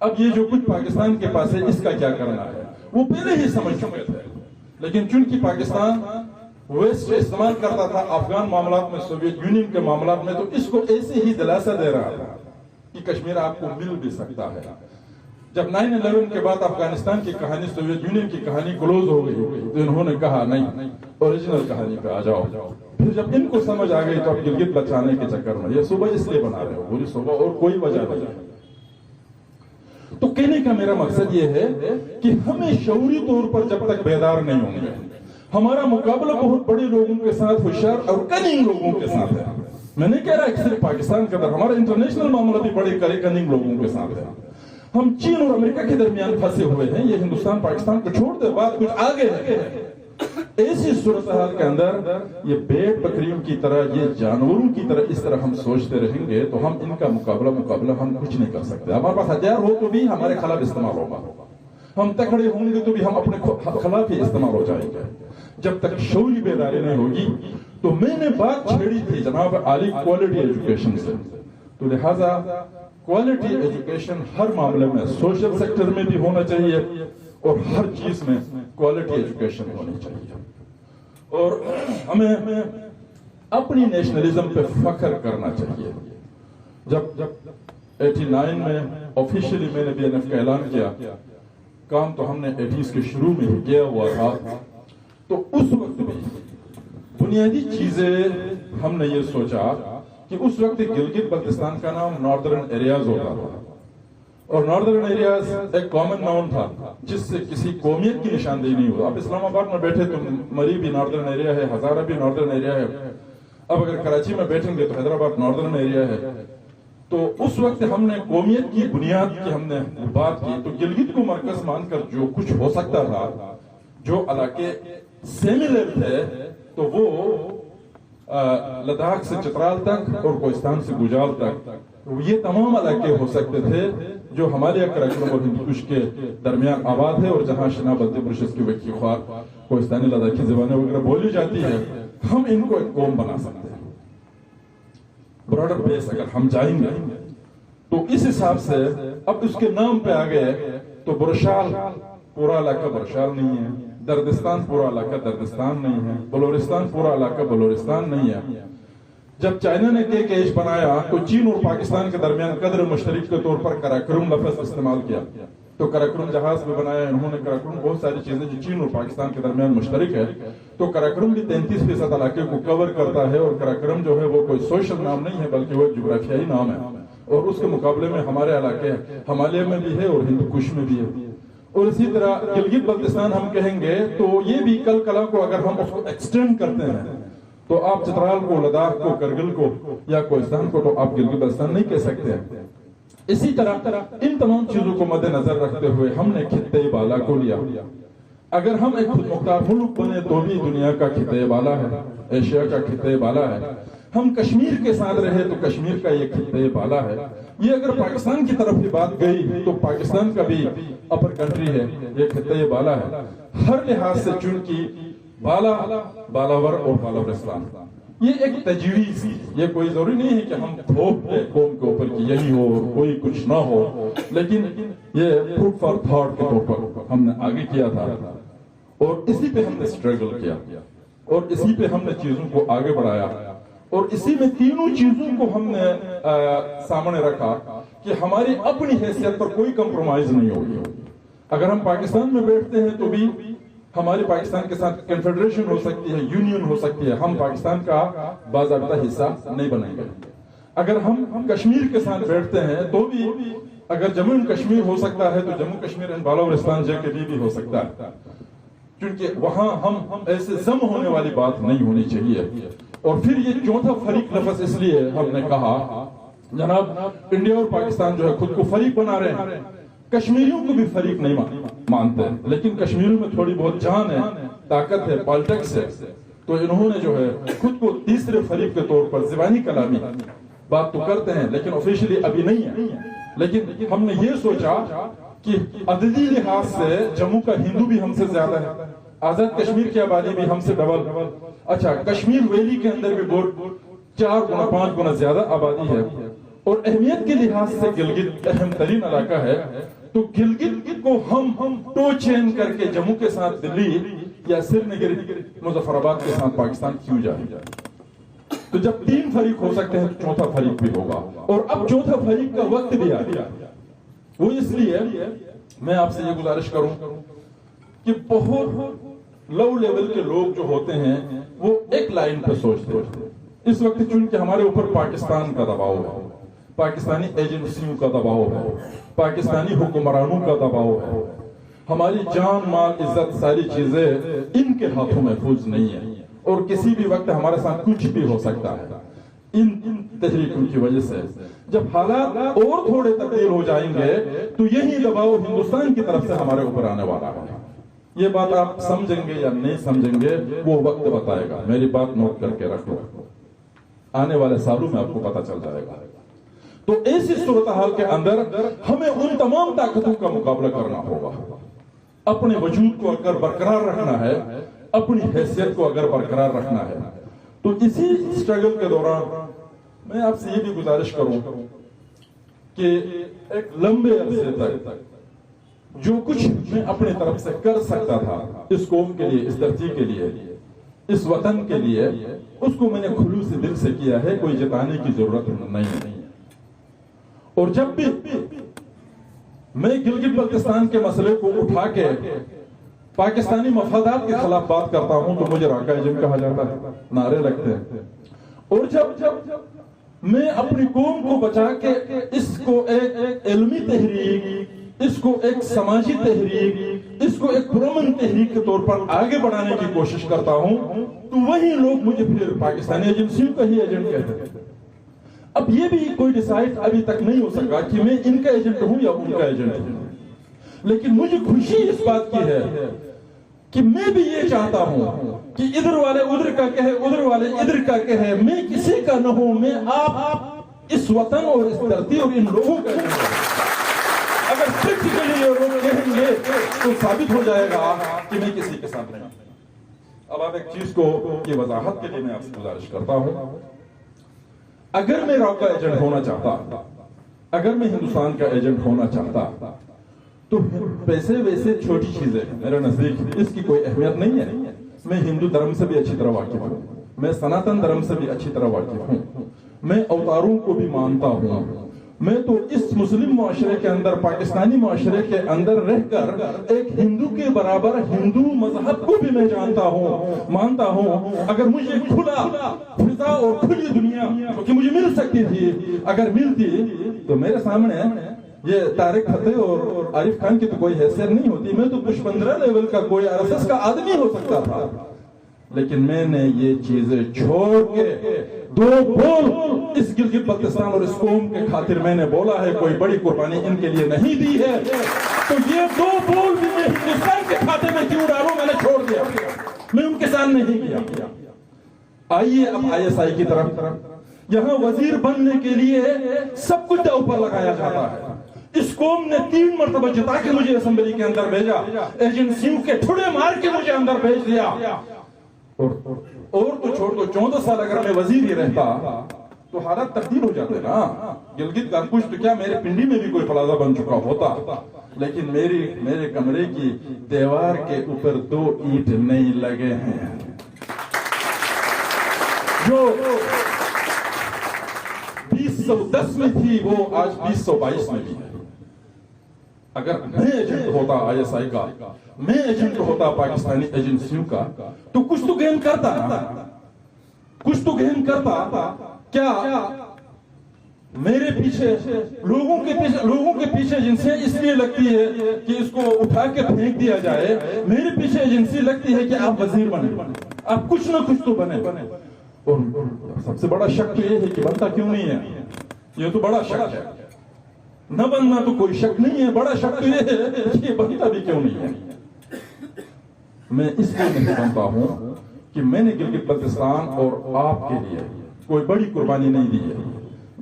اب یہ جو کچھ پاکستان کے پاس ہے اس کا کیا کرنا ہے، وہ پہلے ہی سمجھ چکے تھے۔ لیکن چونکہ پاکستان ویسٹ استعمال کرتا تھا افغان معاملات میں، سوویت یونین کے معاملات میں، تو اس کو ایسے ہی دلاسا دے رہا تھا کہ کشمیر آپ کو مل بھی سکتا ہے۔ جب 9/11 کے بعد افغانستان کی کہانی، سوویت یونین کی کہانی کلوز ہو گئی تو انہوں نے کہا نہیں اوریجنل کہانی پہ آ جاؤ۔ پھر جب ان کو سمجھ آ گئی تو اب گلگت بچانے کے چکر میں یہ صوبہ اس لیے بنا رہے ہو، پوری صوبہ، اور کوئی وجہ نہیں۔ تو کہنے کا میرا مقصد یہ ہے کہ ہمیں شعوری طور پر جب تک بیدار نہیں ہوں گے، ہمارا مقابلہ بہت بڑے لوگوں کے ساتھ، ہوشیار اور کننگ لوگوں کے ساتھ ہے۔ میں نہیں کہہ رہا کہ صرف پاکستان کے اندر، ہمارا انٹرنیشنل معاملہ بھی بڑے کننگ لوگوں کے ساتھ ہے۔ ہم چین اور امریکہ کے درمیان پھنسے ہوئے ہیں، یہ ہندوستان پاکستان کو چھوڑ دے، بات کچھ آگے ہے۔ ایسی صورتحال کے اندر یہ بھیڑ بکریوں کی طرح، یہ جانوروں کی طرح اس طرح ہم سوچتے رہیں گے تو ہم ان کا مقابلہ ہم کچھ نہیں کر سکتے۔ ہمارے پاس ہتھیار ہو تو بھی ہمارے خلاف استعمال ہوگا، ہم تکڑے ہوں گے تو بھی ہم اپنے خلاف ہی استعمال ہو جائیں گے۔ جب تک شعوری بیداری نہیں ہوگی، تو میں نے بات چھیڑی تھی جناب عالی کوالٹی ایجوکیشن سے، تو لہٰذا کوالٹی ایجوکیشن ہر معاملے میں، سوشل سیکٹر میں بھی ہونا چاہیے اور ہر چیز میں کوالٹی ایجوکیشن ہونی چاہیے۔ اور ہمیں اپنی نیشنلزم پہ فخر کرنا چاہیے۔ جب 89 میں آفیشلی میں نے BNF کا اعلان کیا، کام تو ہم نے 80s کے شروع میں ہی کیا ہوا تھا، تو اس وقت بھی بنیادی چیزیں ہم نے یہ سوچا کہ اس وقت گلگت بلتستان کا نام ناردرن ایریاز ہوتا تھا، اور ناردرن ایریاز ایک کامن ناؤن تھا جس سے کسی قومیت کی نشاندہی نہیں ہوتا۔ اب اسلام آباد میں بیٹھے تو مری بھی ناردرن ایریا ہے، ہزارہ بھی ناردرن ایریا ہے، اب اگر کراچی میں بیٹھیں گے تو حیدرآباد ناردرن ایریا ہے۔ تو اس وقت ہم نے قومیت کی بنیاد کی ہم نے بات کی، تو گلگت کو مرکز مان کر جو کچھ ہو سکتا تھا، جو علاقے سیملر تھے، تو وہ لداخ سے چترال تک اور کوہستان سے گجرال تک، یہ تمام علاقے ہو سکتے تھے جو ہمالیہ کراکرم اور ہندوکش کے درمیان آباد ہے، اور جہاں شنا بلتے برشس کی وکی خوار کوہستانی لداخی زبانیں وغیرہ بولی جاتی ہے، ہم ان کو ایک قوم بنا سکتے ہیں۔ براڈر بیس اگر ہم جائیں گے تو اس حساب سے اب اس کے نام پہ آ گئے تو برشال پورا علاقہ برشال نہیں ہے، دردستان پورا علاقہ دردستان نہیں ہے، بلورستان پورا علاقہ بلورستان نہیں ہے۔ جب چائنا نے کیش بنایا تو چین اور پاکستان کے درمیان قدر مشترک کے طور پر کراکرم لفظ استعمال کیا، تو کراکرم جہاز بھی بنایا انہوں نے. کراکرم بہت ساری چیزیں جو چین اور پاکستان کے درمیان مشترک ہے. تو کراکرم بھی 33% علاقے کو کور کرتا ہے. اور کراکرم جو ہے وہ کوئی سوشل نام نہیں ہے بلکہ وہ جغرافیائی نام ہے. اور اس کے مقابلے میں ہمارے علاقے ہمالیہ میں بھی ہے اور ہندو کش میں بھی ہے. اور اسی طرح گلگت بلتستان ہم کہیں گے تو یہ بھی کل کلا کو اگر ہم اس کو ایکسٹینڈ کرتے ہیں تو آپ چترال کو، لداخ کو، کرگل کو یا کوہستان کو تو آپ گلگت بلتستان نہیں کہہ سکتے. اسی طرح ان تمام چیزوں کو مد نظر رکھتے ہوئے ہم نے خطے بالا کو لیا. اگر ہم ایک خود مختار ملک بنے تو بھی دنیا کا خطے بالا ہے، ایشیا کا خطے بالا ہے. ہم کشمیر کے ساتھ رہے تو کشمیر کا یہ خطے بالا ہے. یہ اگر پاکستان کی طرف بھی بات گئی تو پاکستان کا بھی اپر کنٹری ہے، یہ خطے بالا ہے. ہر لحاظ سے چونکہ بالا، بالاور اور بالاورستان یہ ایک تجویز، یہ کوئی ضروری نہیں ہے کہ ہم تھوپ دیں قوم کے اوپر کہ یہی ہو کوئی کچھ نہ ہو، لیکن یہ فوڈ فار تھاٹ کے طور پر ہم نے آگے کیا تھا اور اسی پہ ہم نے سٹرگل کیا اور اسی پہ ہم نے چیزوں کو آگے بڑھایا. اور اسی میں تینوں چیزوں کو ہم نے سامنے رکھا کہ ہماری اپنی حیثیت پر کوئی کمپرومائز نہیں ہوگی. اگر ہم پاکستان میں بیٹھتے ہیں تو بھی ہماری پاکستان کے ساتھ کنفیڈریشن ہو سکتی ہے، یونین ہو سکتی ہے، ہم پاکستان کا باضابطہ حصہ نہیں بنیں گے. اگر ہم کشمیر کے ساتھ بیٹھتے ہیں تو بھی اگر جموں کشمیر ہو سکتا ہے تو جموں کشمیر اینڈ بالاورستان JKB بھی ہو سکتا ہے، کیونکہ وہاں ہم ایسے ضم ہونے والی بات نہیں ہونی چاہیے. اور پھر یہ چوتھا فریق لفظ اس لیے ہم نے کہا جناب انڈیا اور پاکستان جو ہے خود کو فریق بنا رہے ہیں، کشمیریوں کو بھی فریق نہیں مانتے، لیکن کشمیریوں میں تھوڑی بہت جان ہے، طاقت ہے، پالیٹکس ہے. تو انہوں نے جو ہے خود کو تیسرے فریق کے طور پر زبانی کلامی بات تو کرتے ہیں لیکن آفیشلی ابھی نہیں ہے. لیکن ہم نے یہ سوچا کہ عددی لحاظ سے جموں کا ہندو بھی ہم سے زیادہ ہے، آزاد کشمیر کی آبادی بھی ہم سے ڈبل، اچھا کشمیر ویلی کے اندر بھی 4 گنا 5 گنا زیادہ آبادی ہے. اور اہمیت کے لحاظ سے گلگت اہم ترین علاقہ ہے. تو گلگت کو ہم ٹو چین کر کے جموں کے ساتھ دلی یا سری نگر مظفر آباد کے ساتھ پاکستان کیوں جائے؟ تو جب 3 فریق ہو سکتے ہیں تو چوتھا فریق بھی ہوگا. اور اب چوتھا فریق کا وقت بھی آ گیا. وہ اس لیے میں آپ سے یہ گزارش کروں کہ بہت لو لیول کے لوگ جو ہوتے ہیں وہ ایک لائن پہ سوچتے ہیں. اس وقت چونکہ ہمارے اوپر پاکستان کا دباؤ ہے، پاکستانی ایجنسیوں کا دباؤ ہے، پاکستانی حکمرانوں کا دباؤ ہے، ہماری جان مال عزت ساری چیزیں ان کے ہاتھوں محفوظ نہیں ہے اور کسی بھی وقت ہمارے ساتھ کچھ بھی ہو سکتا ہے. ان تحریکوں کی وجہ سے جب حالات اور تھوڑے تبدیل ہو جائیں گے تو یہی دباؤ ہندوستان کی طرف سے ہمارے اوپر آنے والا ہے. یہ بات آپ سمجھیں گے یا نہیں سمجھیں گے وہ وقت بتائے گا. میری بات نوٹ کر کے رکھو، آنے والے سالوں میں آپ کو پتہ چل جائے گا. تو ایسی صورتحال کے اندر ہمیں ان تمام طاقتوں کا مقابلہ کرنا ہوگا. اپنے وجود کو اگر برقرار رکھنا ہے، اپنی حیثیت کو اگر برقرار رکھنا ہے، تو اسی سٹرگل کے دوران میں آپ سے یہ بھی گزارش کروں کہ ایک لمبے عرصے تک جو کچھ میں اپنی طرف سے کر سکتا تھا اس قوم کے لیے، اس دھرتی کے لیے، اس وطن کے لیے، اس کو میں نے خلوص دل سے کیا ہے. کوئی جتانے کی ضرورت نہیں ہے. اور جب بھی میں گلگت بلتستان کے مسئلے کو اٹھا کے پاکستانی مفادات کے خلاف بات کرتا ہوں تو مجھے راکائزم کہا جاتا ہے، نعرے لگتے ہیں. اور جب میں اپنی قوم کو بچا کے اس کو ایک علمی تحریک، اس کو ایک سماجی تحریک، اس کو ایک پرامن تحریک کے طور پر آگے بڑھانے کی کوشش کرتا ہوں تو وہی لوگ مجھے پھر پاکستانی ایجنسیوں کا ہی ایجنٹ کہتے ہیں. اب یہ بھی کوئی ڈیسائیڈ ابھی تک نہیں ہو سکا کہ میں ان کا ایجنٹ ہوں یا ان کا ایجنٹ ہوں. لیکن مجھے خوشی اس بات کی ہے کہ میں بھی یہ چاہتا ہوں کہ ادھر والے ادھر کا کہے، ادھر والے ادھر کا کہے، میں کسی کا نہ ہوں، میں آپ اس وطن اور اس دھرتی اور ان لوگوں کا نہیں ہوں. اگر پریکٹیکلی یہ لوگ کہیں گے تو ثابت ہو جائے گا کہ میں کسی کے ساتھ نہیں. اب آپ ایک چیز کو یہ وضاحت کے لیے میں آپ سے گزارش کرتا ہوں، اگر میں راک کا ایجنٹ ہونا چاہتا، اگر میں ہندوستان کا ایجنٹ ہونا چاہتا تو پیسے ویسے چھوٹی چیزیں میرے نزدیک اس کی کوئی اہمیت نہیں ہے. میں ہندو دھرم سے بھی اچھی طرح واقف ہوں، میں سناتن دھرم سے بھی اچھی طرح واقف ہوں، میں اوتاروں کو بھی مانتا ہوں، میں تو اس مسلم معاشرے کے اندر، پاکستانی معاشرے کے اندر رہ کر ایک ہندو کے برابر ہندو مذہب کو بھی میں جانتا ہوں، مانتا ہوں۔ اگر مجھے کھلا فضا اور کھلی دنیا کہ مجھے مل سکتی تھی، اگر ملتی تو میرے سامنے یہ طارق فتح اور عارف خان کی تو کوئی حیثیت نہیں ہوتی، میں تو کچھ 15 لیول کا کوئی RSS کا آدمی ہو سکتا تھا، لیکن میں نے یہ چیزیں چھوڑ کے 2 بول اس گلگت بلتستان اور اس قوم کے خاطر میں نے بولا ہے، کوئی بڑی قربانی ان کے لیے نہیں دی ہے، تو یہ 2 بول بھی میں ہندوستان کے کھاتے میں کیوں ڈالوں؟ میں نے چھوڑ دیا، میں ان کے سامنے نہیں کیا۔ آئیے اب ISI کی طرف۔ یہاں وزیر بننے کے لیے سب کچھ داؤ پر لگایا جاتا ہے۔ اس قوم نے 3 مرتبہ جتا کے مجھے اسمبلی کے اندر بھیجا، ایجنسیوں کے ٹھڑے مار کے مجھے اندر بھیج دیا، اور تو چھوڑ دو 14 سال اگر میں وزیر ہی رہتا تو حالات تبدیل ہو جاتے نا۔ گلگت کا کچھ تو کیا میرے پنڈی میں بھی کوئی پلازا بن چکا ہوتا، لیکن میرے کمرے کی دیوار کے اوپر 2 اینٹ نہیں لگے ہیں، جو 2010 میں تھی وہ آج 2022 میں بھی ہے۔ اگر میں ایجنٹ ہوتا ISI کا، میں ایجنٹ ہوتا پاکستانی ایجنسیوں کا، تو کچھ تو گین کرتا نا، کچھ تو گین کرتا۔ کیا میرے پیچھے لوگوں کے پیچھے ایجنسیاں اس لیے لگتی ہے کہ اس کو اٹھا کے پھینک دیا جائے، میرے پیچھے ایجنسی لگتی ہے کہ آپ وزیر بنے، آپ کچھ نہ کچھ تو بنے۔ اور سب سے بڑا شک تو یہ ہے کہ بنتا کیوں نہیں ہے، یہ تو بڑا شک ہے۔ نہ بننا تو کوئی شک نہیں ہے، بڑا شک تو یہ ہے کہ بنتا بھی کیوں نہیں ہے۔ میں اس لیے نہیں بنتا ہوں کہ میں نے گلگت بلتستان اور آپ کے لیے کوئی بڑی قربانی نہیں دی ہے،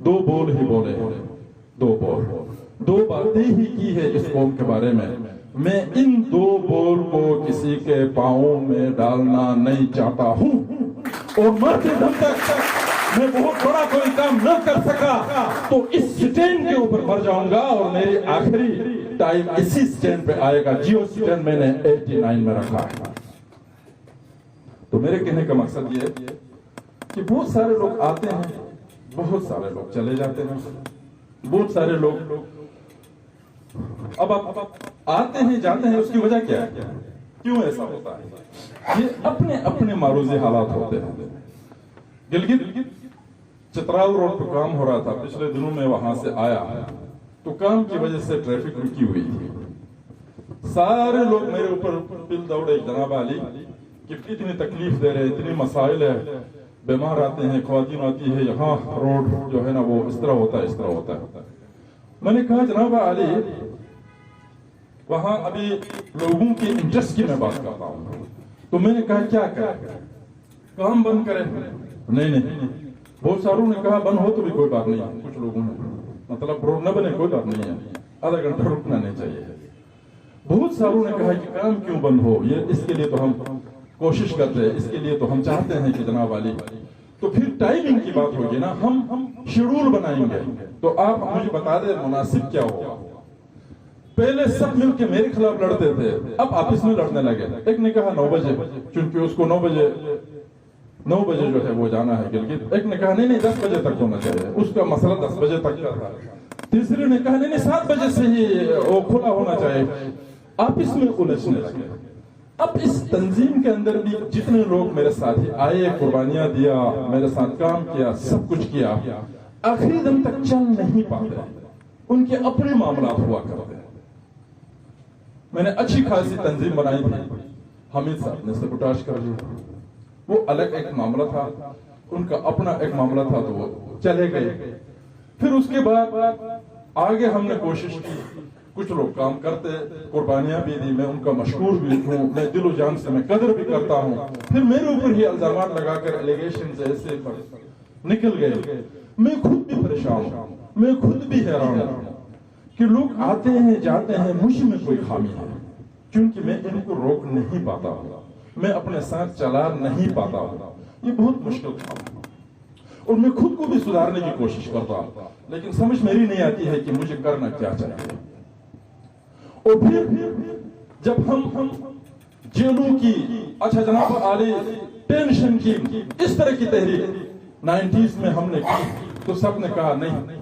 2 بول ہی بولے، 2 بول، 2 باتیں ہی کی ہے اس قوم کے بارے میں۔ میں ان 2 بول کو کسی کے پاؤں میں ڈالنا نہیں چاہتا ہوں، اور مرتے دم تک میں بہت بڑا کوئی کام نہ کر سکا تو اس سٹینڈ کے اوپر مر جاؤں گا، اور میری آخری ٹائم اسی سٹینڈ پہ آئے گا۔ جیو سٹینڈ میں نے 89 میں رکھا ہے۔ تو میرے کہنے کا مقصد یہ ہے کہ بہت سارے لوگ آتے ہیں، بہت سارے لوگ چلے جاتے ہیں، بہت سارے لوگ اب آتے ہیں جاتے ہیں، اس کی وجہ کیا ہے، کیوں ایسا ہوتا ہے؟ یہ اپنے اپنے معروضی حالات ہوتے ہیں۔ گلگت چترال روڈ پہ کام ہو رہا تھا، پچھلے دنوں میں وہاں سے آیا تو کام کی وجہ سے ٹریفک رکی ہوئی تھی، سارے لوگ میرے اوپر پل دوڑے جناب علی کہ اتنی تکلیف دے رہے، اتنی مسائل ہے، بیمار آتے ہیں، خواتین آتی ہے، یہاں روڈ جو ہے نا وہ اس طرح ہوتا ہے، اس طرح ہوتا ہے۔ میں نے کہا جناب علی وہاں ابھی لوگوں کی انٹرسٹ کی میں بات کرتا ہوں، تو میں نے کہا کیا کریں، کام بند کریں؟ نہیں، بہت ساروں نے کہا بند ہو تو بھی کوئی بات نہیں، کچھ لوگوں نے مطلب روڈ نہ بنے کوئی بات نہیں ہے، آدھا گھنٹہ رکنا نہیں چاہیے۔ بہت ساروں نے کہا کہ کام کیوں بند ہو، یہ اس کے لیے تو ہم کوشش کرتے ہیں، اس کے لیے تو ہم چاہتے ہیں کہ جناب علی، تو پھر ٹائمنگ کی بات ہوگی نا، ہم شیڈول بنائیں گے، تو آپ مجھے بتا دیں مناسب کیا ہوگا۔ پہلے سب مل کے میرے خلاف لڑتے تھے، اب آپس میں لڑنے لگے۔ ایک نے کہا 9 بجے، چونکہ اس کو 9 بجے جو ہے وہ جانا ہے گلگت۔ ایک نے کہا نہیں 10 بجے تک ہونا چاہیے، اس کا مسئلہ 10 بجے تک کا تھا۔ تیسرے نے کہا نہیں 7 بجے سے ہی وہ کھلا ہونا چاہیے۔ آپس میں الجھنے لگے۔ اب اس تنظیم کے اندر بھی جتنے لوگ میرے ساتھی آئے، قربانیاں دیا، میرے ساتھ کام کیا، سب کچھ کیا، آخری دم تک چل نہیں پاتے، ان کے اپنے معاملات ہوا کرتے ہیں۔ میں نے اچھی خاصی تنظیم بنائی تھی، حمید صاحب نے سبوٹاژ کر دیا، وہ الگ ایک معاملہ تھا، ان کا اپنا ایک معاملہ تھا، تو وہ چلے گئے۔ پھر اس کے بعد آگے ہم نے کوشش کی، کچھ لوگ کام کرتے، قربانیاں بھی دی، میں ان کا مشکور بھی ہوں، میں دل و جان سے میں قدر بھی کرتا ہوں۔ پھر میرے اوپر ہی الزامات لگا کر الیگیشنز ایسے نکل گئے، میں خود بھی پریشان ہوں، میں خود بھی حیران ہوں کہ لوگ آتے ہیں جاتے ہیں، مجھ میں کوئی خامی ہے، کیونکہ میں ان کو روک نہیں پاتا ہوں، میں اپنے ساتھ چلا نہیں پاتا ہوں، یہ بہت مشکل کام ہے، اور میں خود کو بھی سدھارنے کی کوشش کرتا ہوں، لیکن سمجھ میری نہیں آتی ہے کہ مجھے کرنا کیا چاہیے۔ اور پھر جب ہم جیلوں کی، اچھا جناب عالی، ٹینشن کی، اس طرح کی تحریک 90s میں ہم نے کی، تو سب نے کہا نہیں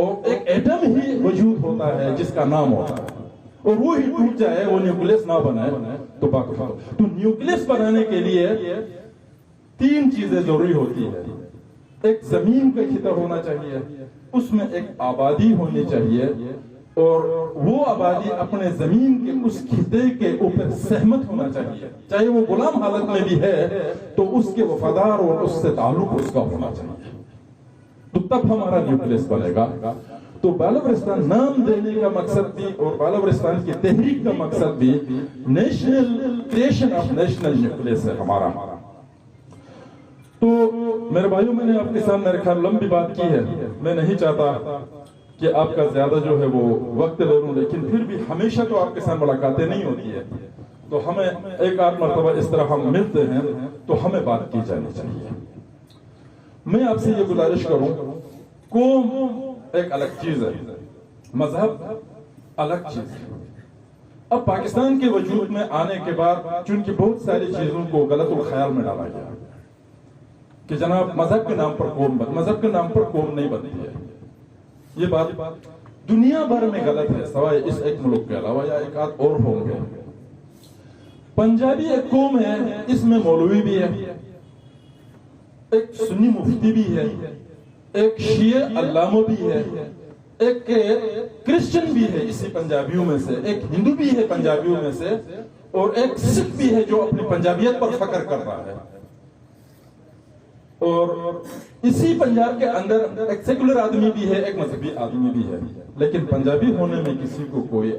اور ایک ایٹم ہی وجود ہوتا ہے جس کا نام ہوتا ہے، اور وہ ہی ٹوٹ جائے، وہ نیوکلیس نہ بنائے تو تو نیوکلیس بنانے کے لیے 3 چیزیں ضروری ہوتی ہے. ایک زمین کا خطہ ہونا چاہیے، اس میں ایک آبادی ہونی چاہیے، اور وہ آبادی اپنے زمین کے اس خطے کے اوپر سہمت ہونا چاہیے، چاہے وہ غلام حالت میں بھی ہے تو اس کے وفادار اور اس سے تعلق اس کا ہونا چاہیے، تو تب ہمارا نیوکلیس بنے گا. تو بالورستان نام دینے کا مقصد بھی اور بالورستان کی تحریک کا مقصد بھی national creation of national nucleus ہے ہمارا. تو میرے بھائیوں، میں نے آپ کے سامنے میرے خیال لمبی بات کی ہے، میں نہیں چاہتا کہ آپ کا زیادہ جو ہے وہ وقت لے لوں، لیکن پھر بھی ہمیشہ تو آپ کے ساتھ ملاقاتیں نہیں ہوتی ہے، تو ہمیں ایک آدھ مرتبہ اس طرح ہم ملتے ہیں تو ہمیں بات کی جانی چاہیے. میں آپ سے یہ گزارش کروں، قوم ایک الگ چیز ہے، مذہب الگ چیز ہے. اب پاکستان کے وجود میں آنے کے بعد چونکہ بہت ساری چیزوں کو غلط الخیال میں ڈالا گیا کہ جناب مذہب کے نام پر قوم مذہب کے نام پر قوم نہیں بنتی ہے. یہ بات دنیا بھر میں غلط ہے، سوائے اس ایک ملک کے علاوہ، یا ایک آدھ اور ہوں گے. پنجابی ایک قوم ہے، اس میں مولوی بھی ہے، ایک سنی مفتی بھی ہے، ایک شیعہ علامہ بھی ہے، ایک کرسچن بھی ہے اسی پنجابیوں میں سے، ایک ہندو بھی ہے پنجابیوں میں سے، اور ایک سکھ بھی ہے جو اپنی پنجابیت پر فخر کر رہا ہے. اور اسی پنجاب کے اندر ایک سیکولر آدمی بھی ہے، ایک مذہبی آدمی بھی ہے، لیکن پنجابی ہونے میں کسی کو کوئی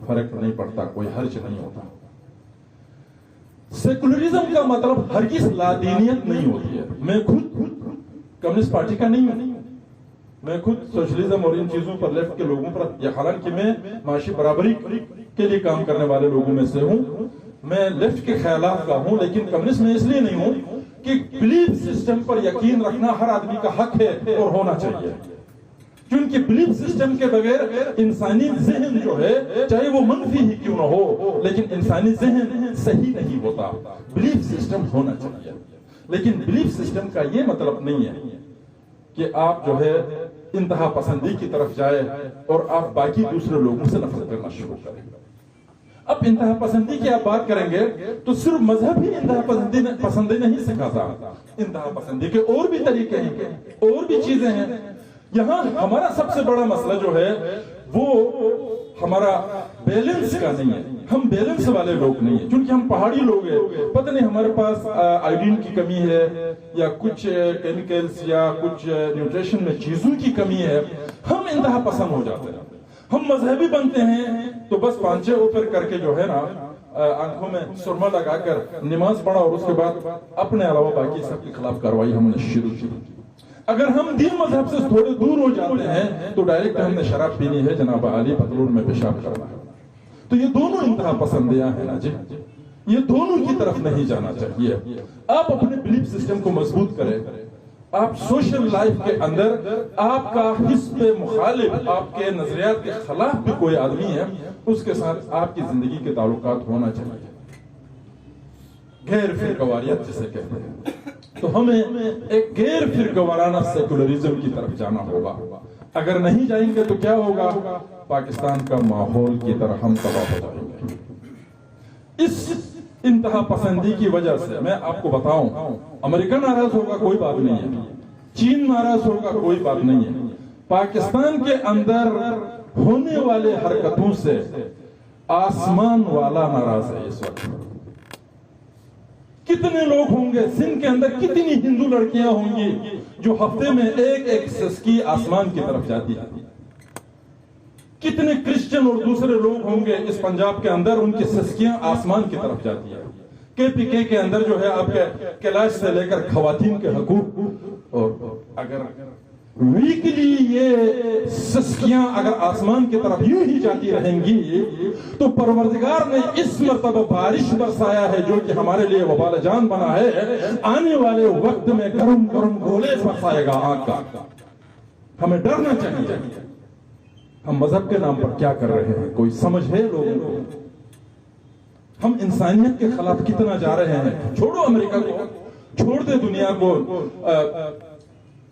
فرق نہیں پڑتا، کوئی حرج نہیں ہوتا. سیکولرزم کا مطلب ہرگز لادینیت نہیں ہوتی ہے. میں خود کمیونسٹ پارٹی کا نہیں ہوں، میں خود سوشلزم اور ان چیزوں پر لیفٹ کے لوگوں پر، یا حالانکہ میں معاشی برابری کے لیے کام کرنے والے لوگوں میں سے ہوں، میں لیفٹ کے خیالات کا ہوں، لیکن کمیونسٹ میں اس لیے نہیں ہوں کہ بلیف سسٹم پر یقین رکھنا ہر آدمی کا حق ہے اور ہونا چاہیے، کیونکہ بلیف سسٹم کے بغیر انسانی ذہن جو ہے چاہے وہ منفی ہی کیوں نہ ہو، لیکن انسانی ذہن صحیح نہیں ہوتا. بلیف سسٹم ہونا چاہیے، لیکن بلیف سسٹم کا یہ مطلب نہیں ہے کہ آپ جو ہے انتہا پسندی کی طرف جائے اور آپ باقی دوسرے لوگوں سے نفرت کرنا شروع کریں. اب انتہا پسندی کی آپ بات کریں گے تو صرف مذہب ہی انتہا پسندی نہیں سکھاتا، انتہا پسندی کے اور بھی طریقے ہیں، اور بھی چیزیں ہیں. یہاں ہمارا سب سے بڑا مسئلہ جو ہے وہ ہمارا بیلنس کا نہیں ہے. ہم بیلنس والے لوگ نہیں ہیں، کیونکہ ہم پہاڑی لوگ ہیں. پتہ نہیں ہمارے پاس آئیڈین کی کمی ہے، یا کچھ کیمیکلز یا کچھ نیوٹریشن میں چیزوں کی کمی ہے، ہم انتہا پسند ہو جاتے ہیں. ہم مذہبی بنتے ہیں تو بس پانچے اوپر کر کے جو ہے نا آنکھوں میں سرما لگا کر نماز پڑھا، اور اس کے بعد اپنے علاوہ باقی سب کے خلاف کارروائی ہم نے شروع کی. اگر ہم دین مذہب سے تھوڑے دور ہو جاتے ہیں تو ڈائریکٹ ہم نے شراب پینی ہے، جناب عالی پتلون میں پیشاب کرنا ہے. تو یہ دونوں انتہا پسندیاں ہیں نا جی، یہ دونوں کی طرف نہیں جانا چاہیے. آپ اپنے بلیف سسٹم کو مضبوط کریں. آپ سوشل لائف کے اندر آپ کا حزب مخالف، آپ کے نظریات کے خلاف بھی کوئی آدمی ہے، اس کے ساتھ آپ کی زندگی کے تعلقات ہونا چاہیے. غیر فرقواریت جسے کہتے ہیں، تو ہمیں ایک غیر فرقوارانہ سیکولرزم کی طرف جانا ہوگا. اگر نہیں جائیں گے تو کیا ہوگا؟ پاکستان کا ماحول کی طرح ہم تباہ ہو جائیں گے. اس انتہا پسندی کی وجہ سے میں آپ کو بتاؤں، امریکہ ناراض ہوگا کوئی بات نہیں ہے، چین ناراض ہوگا کوئی بات نہیں ہے، پاکستان کے اندر ہونے والے حرکتوں سے آسمان والا ناراض ہے. اس وقت کتنے لوگ ہوں گے سندھ کے اندر، کتنی ہندو لڑکیاں ہوں گی جو ہفتے میں ایک ایک سسکی آسمان کی طرف جاتی ہے. کتنے کرسچن اور دوسرے لوگ ہوں گے اس پنجاب کے اندر، ان کی سسکیاں آسمان کی طرف جاتی ہیں. KPK کے اندر جو ہے آپ کے کیلاش سے لے کر خواتین کے حقوق، اور اگر ویکلی یہ سسکیاں اگر آسمان کی طرف یوں ہی جاتی رہیں گی تو پروردگار نے اس مرتبہ بارش برسایا ہے جو کہ ہمارے لیے وبال جان بنا ہے، آنے والے وقت میں گرم گرم گولے برسائے گا آگ کا. ہمیں ڈرنا چاہیے. ہم مذہب کے نام پر کیا کر رہے ہیں؟ کوئی سمجھ ہے لوگوں کو؟ ہم انسانیت کے خلاف کتنا جا رہے ہیں؟ چھوڑو امریکہ کو، چھوڑ دے دنیا کو.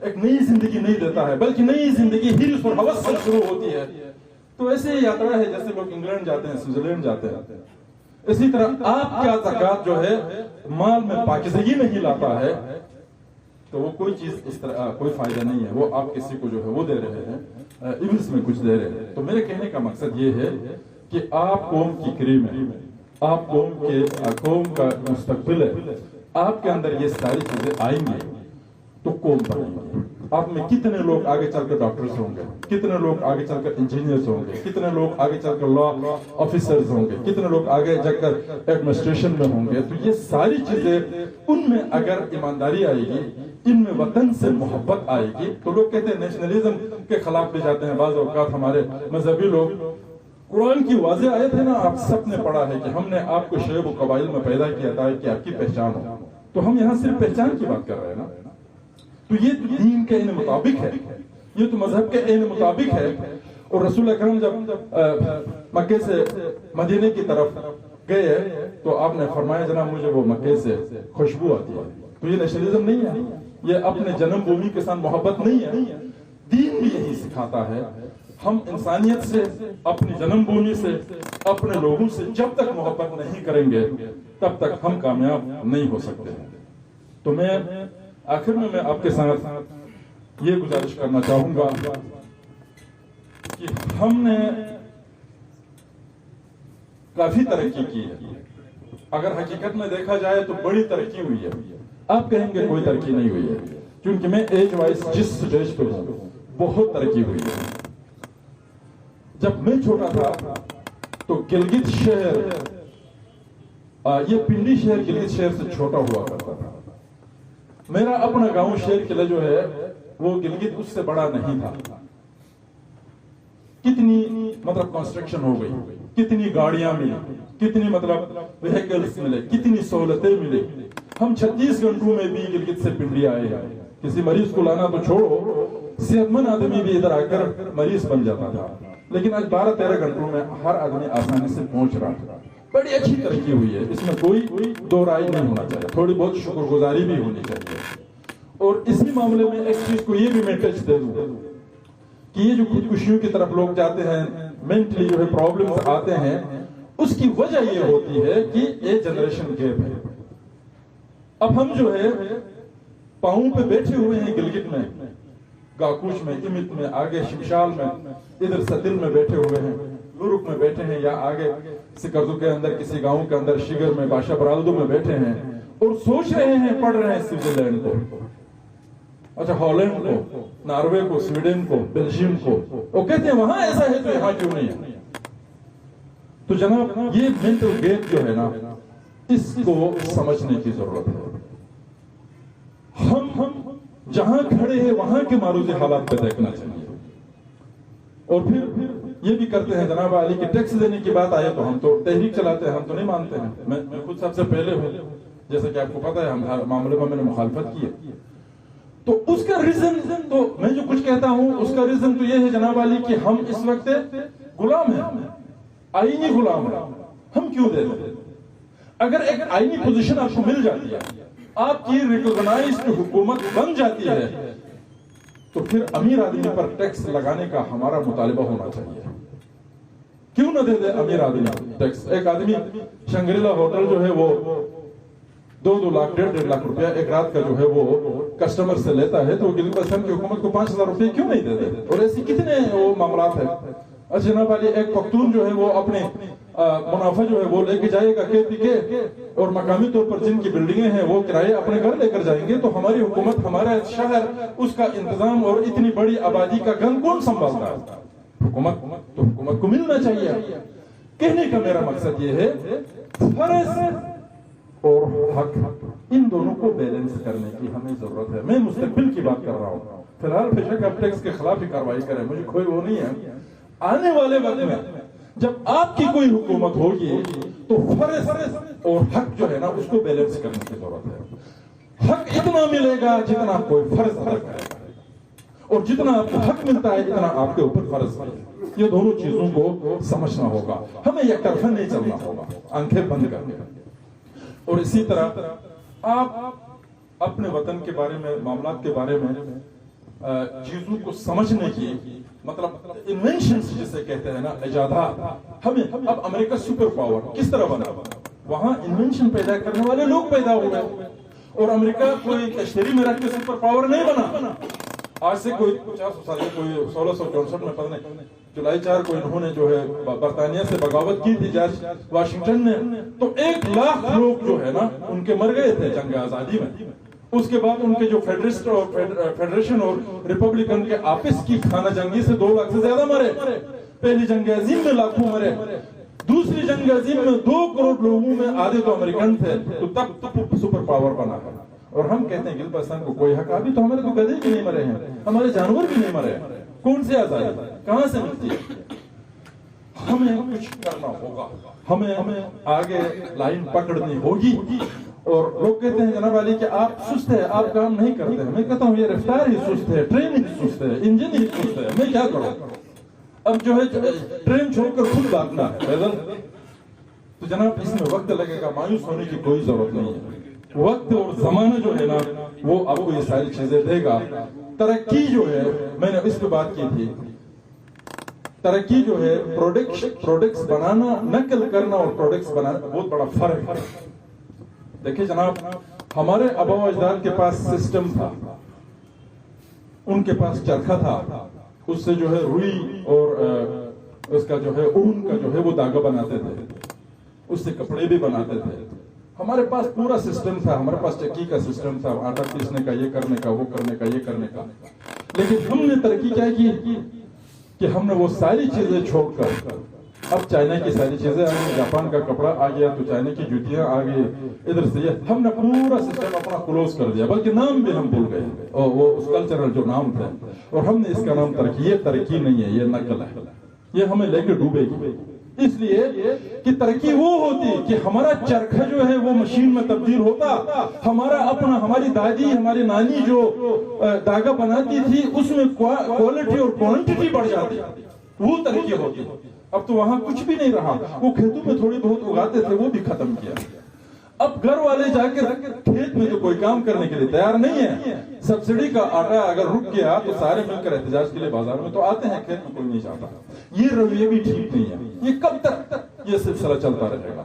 ایک نئی زندگی نہیں دیتا ہے، بلکہ نئی زندگی ہرس اور ہوس سے شروع ہوتی ہے۔ تو ایسے ہی یاترا ہے جیسے لوگ انگلینڈ جاتے ہیں، سوئٹزرلینڈ جاتے ہیں، اسی طرح آپ کا زکوٰۃ جو ہے مال میں پاکیزگی نہیں لاتا ہے تو وہ کوئی چیز اس طرح کوئی فائدہ نہیں ہے، وہ آپ کسی کو جو ہے وہ دے رہے ہیں، ایونس میں کچھ دے رہے ہیں۔ تو میرے کہنے کا مقصد یہ ہے کہ آپ قوم کی کریم ہے، آپ قوم کا مستقبل ہے، آپ کے اندر یہ ساری چیزیں آئیں گی تو قوم بنیں گی۔ آپ میں کتنے لوگ آگے چل کر ڈاکٹرز ہوں گے، کتنے لوگ آگے چل کر انجینئرز ہوں گے، کتنے لوگ آگے چل کر لا آفیسرز ہوں گے، کتنے لوگ آگے جا کر ایڈمنسٹریشن میں ہوں گے۔ تو یہ ساری چیزیں ان میں اگر ایمانداری آئے گی، ان میں وطن سے محبت آئے گی، تو لوگ کہتے ہیں نیشنلزم کے خلاف بھی جاتے ہیں بعض اوقات ہمارے مذہبی لوگ۔ قرآن کی واضح آیت ہے نا، آپ سب نے پڑھا ہے کہ ہم نے آپ کو شعیب و قبائل میں پیدا کیا تھا کہ آپ کی پہچان ہو۔ تو ہم یہاں صرف پہچان کی بات کر رہے ہیں نا، تو یہ تو دین کے عین مطابق ہے، یہ تو مذہب کے عین مطابق ہے۔ اور رسول اکرم جب مکے سے مدینے کی طرف گئے تو آپ نے فرمایا جناب مجھے وہ مکے سے خوشبو آتی ہے۔ تو یہ نیشنلزم نہیں ہے، یہ اپنے جنم بھومی کے ساتھ محبت نہیں ہے۔ دین بھی یہی سکھاتا ہے، ہم انسانیت سے، اپنی جنم بھومی سے، اپنے لوگوں سے جب تک محبت نہیں کریں گے تب تک ہم کامیاب نہیں ہو سکتے۔ تو میں آخر میں آپ کے ساتھ یہ گزارش کرنا چاہوں گا کہ ہم نے کافی ترقی کی ہے، اگر حقیقت میں دیکھا جائے تو بڑی ترقی ہوئی ہے۔ آپ کہیں گے کوئی ترقی نہیں ہوئی ہے، کیونکہ میں ایج وائز جس سٹیج پہ ہوں بہت ترقی ہوئی ہے۔ جب میں چھوٹا تھا تو گلگت شہر، یہ پنڈی شہر گلگت شہر سے چھوٹا ہوا کرتا تھا۔ میرا اپنا گاؤں شہر قلعہ جو ہے وہ گلگت اس سے بڑا نہیں تھا۔ کتنی مطلب کنسٹرکشن ہو گئی، کتنی گاڑیاں ملی، کتنی مطلب وہیکلز ملے، کتنی سہولتیں ملی۔ ہم 36 گھنٹوں میں بھی گلگت سے پنڈی آئے ہیں۔ کسی مریض کو لانا تو چھوڑو، صحت مند آدمی بھی ادھر آ کر مریض بن جاتا تھا، لیکن آج 12-13 گھنٹوں میں ہر آدمی آسانی سے پہنچ رہا ہے۔ بڑی اچھی ترقی ہوئی ہے، اس میں کوئی دو رائے نہیں ہونا چاہیے، تھوڑی بہت شکر گزاری بھی ہونی چاہیے۔ اور اسی معاملے میں ایک چیز کو یہ بھی میں ٹچ دے دوں کہ یہ جو خودکشیوں کی طرف لوگ جاتے ہیں، مینٹلی جو ہے پرابلمز آتے ہیں، اس کی وجہ یہ ہوتی ہے کہ یہ جنریشن گیپ ہے۔ اب ہم جو ہے پاؤں پہ بیٹھے ہوئے ہیں گلگت میں، گاکوش میں، امت میں، آگے شمشال میں، ادھر ستل میں بیٹھے ہوئے ہیں، لورک میں بیٹھے ہیں، یا آگے سکردو کے اندر کسی گاؤں کے اندر شگر میں، باشا برالدو میں بیٹھے ہیں اور سوچ رہے ہیں، پڑھ رہے ہیں سوئٹزرلینڈ کو، اچھا ہالینڈ کو، ناروے کو، سویڈن کو، بیلجیم کو، وہ کہتے ہیں وہاں ایسا ہے تو یہاں کیوں نہیں ہے۔ تو جناب یہ مینٹل گیپ جو ہے نا، اس کو سمجھنے کی ضرورت ہے۔ ہم جہاں کھڑے ہیں وہاں کے معروضی حالات پہ دیکھنا چاہیے، اور پھر یہ بھی کرتے ہیں جناب علی کی ٹیکس دینے کی بات آئے تو ہم تو تحریک چلاتے ہیں، ہم تو نہیں مانتے ہیں۔ میں خود سب سے پہلے ہوں، جیسا کہ آپ کو پتا ہے ہم ہر معاملے میں نے مخالفت کی ہے۔ تو اس کا ریزن تو میں جو کچھ کہتا ہوں اس کا ریزن تو یہ ہے جناب علی کہ ہم اس وقت غلام ہیں، آئینی غلام ہیں۔ ہم کیوں دیتے ہیں؟ اگر ایک آئینی پوزیشن آپ کو مل جاتی ہے، آپ کی ریکگنائزڈ حکومت بن جاتی ہے، تو پھر امیر آدمی پر ٹیکس لگانے کا ہمارا مطالبہ ہونا چاہیے۔ کیوں نہ دے دے امیر آدمی ٹیکس؟ ایک آدمی شنگریلا ہوٹل جو ہے وہ 2 لاکھ 1.5 لاکھ روپیہ ایک رات کا جو ہے وہ کسٹمر سے لیتا ہے، تو گلگت بلتستان کی حکومت کو 5,000 روپے کیوں نہیں دے دے؟ اور ایسی کتنے وہ معاملات ہیں۔ اچھا جناب علی، ایک پختون جو ہے وہ اپنے منافع جو ہے وہ لے کے جائے گا کے اور مقامی طور پر جن کی بلڈنگیں ہیں وہ کرائے اپنے گھر لے کر جائیں گے، تو ہماری حکومت، ہمارا شہر، اس کا انتظام اور اتنی بڑی آبادی کا گن کون سنبھالتا ہے؟ حکومت کو ملنا چاہیے۔ کہنے کا میرا مقصد یہ ہے فرض اور حق، ان دونوں کو بیلنس کرنے کی ہمیں ضرورت ہے۔ میں مستقبل کی بات کر رہا ہوں، فی الحال بے شک آپ ٹیکس کے خلاف ہی کارروائی کریں، مجھے کوئی وہ نہیں ہے۔ آنے والے وقت میں جب آپ کی کوئی حکومت ہوگی تو فرض اور حق جو ہے نا اس کو بیلنس کرنے کی ضرورت ہے۔ حق اتنا ملے گا جتنا کوئی فرض ادا کرے گا، اور جتنا آپ کو حق ملتا ہے اتنا آپ کے اوپر فرض ہے۔ یہ دونوں چیزوں کو سمجھنا ہوگا، ہمیں یک طرفہ نہیں چلنا ہوگا، آنکھیں بند کرنے۔ اور اسی طرح آپ اپنے وطن کے بارے میں، معاملات کے بارے میں چیزوں کو سمجھنے کی مطلب انوینشنز جسے کہتے ہیں نا ایجادات. ہمیں اب امریکہ سپر پاور کس طرح بنا؟ وہاں انوینشن پیدا کرنے والے لوگ پیدا ہوئے. اور امریکہ کوئی کشتری میں رکھ کے سپر پاور نہیں بنا. آج سے کوئی 50 سال کوئی 1664 میں پتہ نہیں جولائی 4 کو انہوں نے جو ہے برطانیہ سے بغاوت کی تھی جارج واشنگٹن نے, تو 1 لاکھ لوگ جو ہے نا ان کے مر گئے تھے جنگ آزادی میں. اس کے بعد ان کے جو فیڈرسٹ اور فیڈریشن اور ریپبلکن کے آپس کی خانہ جنگی سے 2 لاکھ سے زیادہ مرے. پہلی جنگ عظیم میں لاکھوں مرے. دوسری جنگ عظیم میں 2 کروڑ لوگوں میں آدھے تو امریکن تھے. تو تب سپر پاور بنا. اور ہم کہتے ہیں گلبستان کو کوئی حق, ابھی تو ہمارے تو گدھے بھی نہیں مرے ہیں, ہمارے جانور بھی نہیں مرے. کون سی آزادی کہاں سے ملتی ہے؟ ہمیں کچھ کرنا ہوگا, ہمیں آگے لائن پکڑنی ہوگی. اور لوگ کہتے ہیں جناب علی کہ آپ سست ہے, آپ کام نہیں کرتے. میں کہتا ہوں یہ رفتار ہی سست ہے, ٹرین ہی سست ہے, انجن ہی سست ہے, میں کیا کروں؟ اب جو ہے ٹرین چھوڑ کر خود بھاگنا ہے پیدل, تو جناب اس میں وقت لگے گا. مایوس ہونے کی کوئی ضرورت نہیں ہے. وقت اور زمانہ جو ہے نا وہ آپ کو یہ ساری چیزیں دے گا. ترقی جو ہے, میں نے اس پہ بات کی تھی, ترقی جو ہے پروڈکٹس بنانا, نقل کرنا اور پروڈکٹس بنانا بہت بڑا فرق ہے. دیکھیں جناب, ہمارے آبا و اجداد کے پاس سسٹم تھا, ان کے پاس چرخا تھا, اس سے جو ہے روئی اور اس کا جو ہے اون کا جو ہے وہ دھاگا بناتے تھے, اس سے کپڑے بھی بناتے تھے. ہمارے پاس پورا سسٹم تھا, ہمارے پاس چکی کا سسٹم تھا, آٹا پیسنے کا, یہ کرنے کا, وہ کرنے کا, یہ کرنے کا. لیکن ہم نے ترقی کیا کی کہ ہم نے وہ ساری چیزیں چھوڑ کر اب چائنا کی ساری چیزیں آ گئی, جاپان کا کپڑا آ گیا تو چائنا کی جوتیاں آ گئی, ادھر سے ہم نے پورا سسٹم اپنا کلوز کر دیا, بلکہ نام بھی ہم بھول گئے, اور وہ اس کلچرل جو نام تھے, اور ہم نے اس کا نام ترقی. یہ ترقی نہیں ہے, یہ نقل ہے. یہ ہمیں لے کے ڈوبے گی. اس لیے کہ ترقی وہ ہوتی کہ ہمارا چرخہ جو ہے وہ مشین میں تبدیل ہوتا, ہمارا اپنا, ہماری دادی, ہماری نانی جو دھاگا بناتی تھی اس میں کوالٹی اور کوانٹٹی بڑھ جاتی, وہ ترقی ہوتی. اب تو وہاں کچھ بھی نہیں رہا, وہ کھیتوں میں تھوڑی بہت اگاتے تھے, وہ بھی ختم کیا. اب گھر والے جا کے کھیت میں تو کوئی کام کرنے کے لیے تیار نہیں ہے. سبسڈی کا آٹا اگر رک گیا تو سارے مل کر احتجاج کے لیے بازار میں تو آتے ہیں, کھیت میں کوئی نہیں جاتا. یہ رویہ بھی ٹھیک نہیں ہے. یہ کب تک یہ سلسلہ چلتا رہے گا؟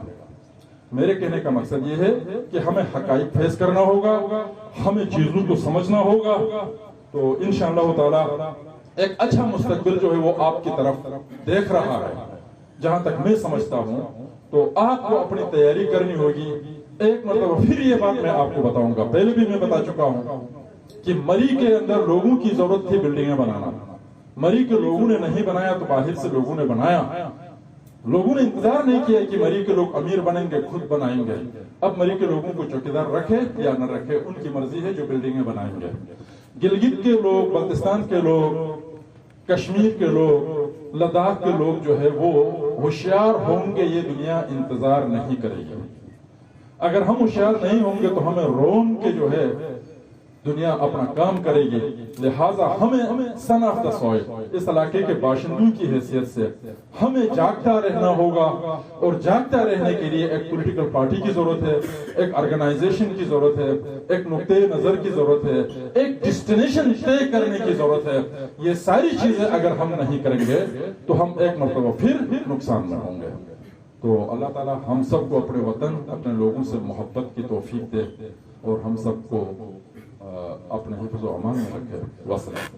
میرے کہنے کا مقصد یہ ہے کہ ہمیں حقائق فیس کرنا ہوگا, ہمیں چیزوں کو سمجھنا ہوگا, تو انشاءاللہ تعالی ایک اچھا مستقبل جو ہے وہ آپ کی طرف دیکھ رہا ہے. جہاں تک میں سمجھتا ہوں تو آپ کو اپنی تیاری کرنی ہوگی. ایک مرتبہ پھر یہ بات میں آپ کو بتاؤں گا, پہلے بھی میں بتا چکا ہوں کہ مری کے اندر لوگوں کی ضرورت تھی بلڈنگیں بنانا. مری کے لوگوں نے نہیں بنایا تو باہر سے لوگوں نے بنایا. لوگوں نے انتظار نہیں کیا کہ مری کے لوگ امیر بنیں گے, خود بنائیں گے. اب مری کے لوگوں کو چوکیدار رکھے یا نہ رکھے, ان کی مرضی ہے, جو بلڈنگیں بنائیں گے. گلگت کے لوگ, بلتستان کے لوگ, کشمیر کے لوگ, لداخ کے لوگ جو ہے وہ ہوشیار ہوں گے, یہ دنیا انتظار نہیں کرے گی. اگر ہم ہوشیار نہیں ہوں گے تو ہمیں رون کے جو ہے دنیا اپنا کام کرے گی. لہٰذا ہمیں سن آف دا سوئل, اس علاقے کے باشندوں کی حیثیت سے ہمیں جاگتا رہنا ہوگا. اور جاگتا رہنے کے لیے ایک پولیٹیکل پارٹی کی ضرورت ہے, ایک آرگنائزیشن کی ضرورت ہے, ایک نقطۂ نظر کی ضرورت ہے, ایک ڈیسٹینیشن طے کرنے کی ضرورت ہے. یہ ساری چیزیں اگر ہم نہیں کریں گے تو ہم ایک مرتبہ پھر نقصان میں ہوں گے. تو اللہ تعالیٰ ہم سب کو اپنے وطن, اپنے لوگوں سے محبت کی توفیق دے, اور ہم سب کو اپنے حفظ و امان میں رکھے. وسلام.